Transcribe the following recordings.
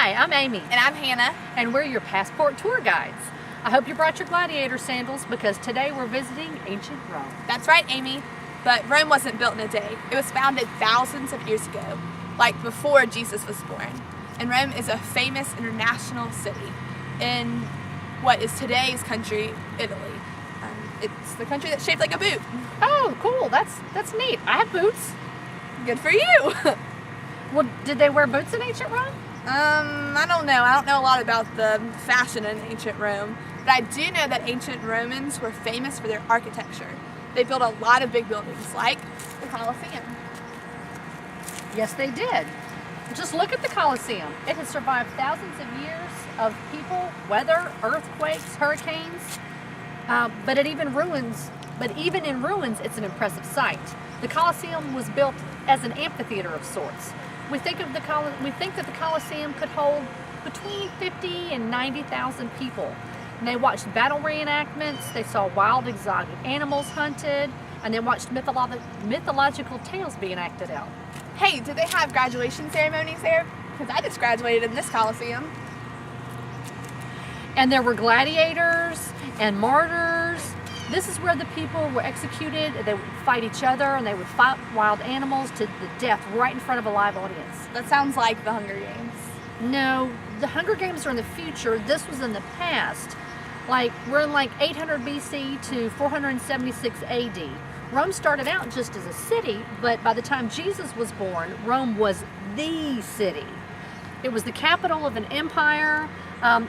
Hi, I'm Amy. And I'm Hannah. And we're your passport tour guides. I hope you brought your gladiator sandals because today we're visiting ancient Rome. That's right, Amy. But Rome wasn't built in a day. It was founded thousands of years ago, like before Jesus was born. And Rome is a famous international city in what is today's country, Italy. It's the country that's shaped like a boot. Oh, cool. That's neat. I have boots. Good for you. Well, did they wear boots in ancient Rome? I don't know. I don't know a lot about the fashion in ancient Rome, but I do know that ancient Romans were famous for their architecture. They built a lot of big buildings, like the Colosseum. Yes, they did. Just look at the Colosseum. It has survived thousands of years of people, weather, earthquakes, hurricanes, but even in ruins, it's an impressive sight. The Colosseum was built as an amphitheater of sorts. We think that the Colosseum could hold between 50 and 90,000 people. And they watched battle reenactments, they saw wild exotic animals hunted, and they watched mythological tales being acted out. Hey, did they have graduation ceremonies there? Because I just graduated in this Colosseum. And there were gladiators and martyrs. This is where the people were executed. They would fight each other and they would fight wild animals to the death right in front of a live audience. That sounds like the Hunger Games. No, the Hunger Games are in the future. This was in the past. We're in 800 BC to 476 AD. Rome started out just as a city, but by the time Jesus was born, Rome was the city. It was the capital of an empire.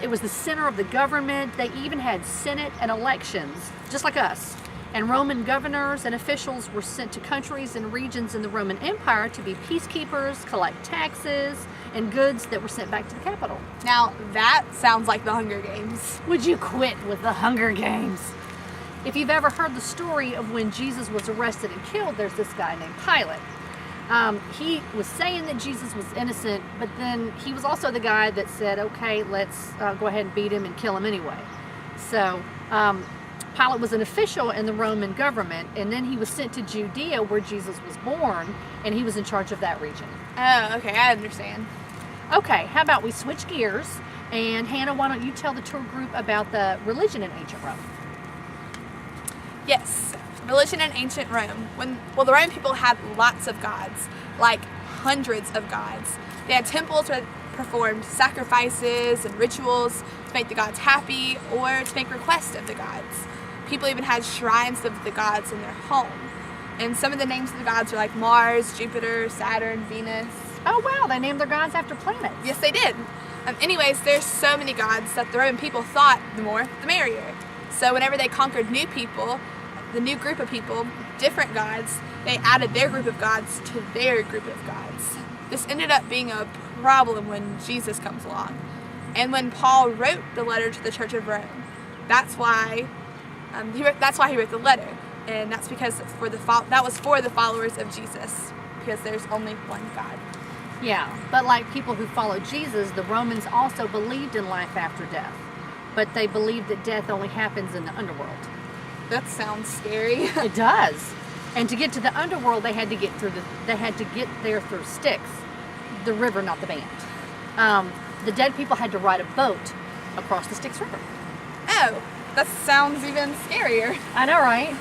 It was the center of the government. They even had senate and elections, just like us. And Roman governors and officials were sent to countries and regions in the Roman Empire to be peacekeepers, collect taxes, and goods that were sent back to the capital. Now, that sounds like the Hunger Games. Would you quit with the Hunger Games? If you've ever heard the story of when Jesus was arrested and killed, there's this guy named Pilate. He was saying that Jesus was innocent, but then he was also the guy that said, okay, let's go ahead and beat him and kill him anyway. So Pilate was an official in the Roman government, and then he was sent to Judea where Jesus was born, and he was in charge of that region. Oh, okay, I understand. Okay, how about we switch gears, and Hannah, why don't you tell the tour group about the religion in ancient Rome? Yes, religion in ancient Rome. The Roman people had lots of gods, like hundreds of gods. They had temples where they performed sacrifices and rituals to make the gods happy or to make requests of the gods. People even had shrines of the gods in their home. And some of the names of the gods are like Mars, Jupiter, Saturn, Venus. Oh wow, they named their gods after planets. Yes, they did. Anyways, there's so many gods that the Roman people thought the more, the merrier. So whenever they conquered new people, the new group of people, different gods, they added their group of gods to their group of gods. This ended up being a problem when Jesus comes along. And when Paul wrote the letter to the Church of Rome, that's why he wrote the letter. And that's because that was for the followers of Jesus, because there's only one God. Yeah, but like people who followed Jesus, the Romans also believed in life after death. But they believed that death only happens in the underworld. That sounds scary. It does. And to get to the underworld, they had to get there through Styx, the river, not the band. The dead people had to ride a boat across the Styx River. Oh, that sounds even scarier. I know, right?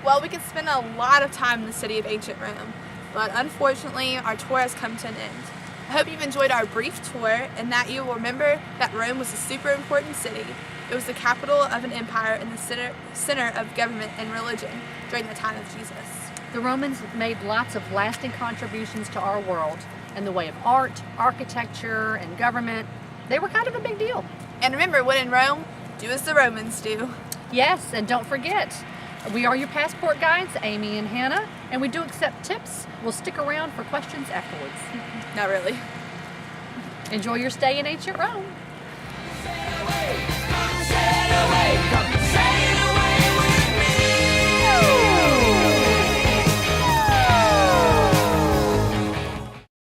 Well, we could spend a lot of time in the city of ancient Rome, but unfortunately, our tour has come to an end. I hope you've enjoyed our brief tour and that you will remember that Rome was a super important city. It was the capital of an empire and the center of government and religion during the time of Jesus. The Romans made lots of lasting contributions to our world in the way of art, architecture, and government. They were kind of a big deal. And remember, when in Rome, do as the Romans do. Yes, and don't forget, we are your passport guides, Amy and Hannah, and we do accept tips. We'll stick around for questions afterwards. Not really. Enjoy your stay in ancient Rome.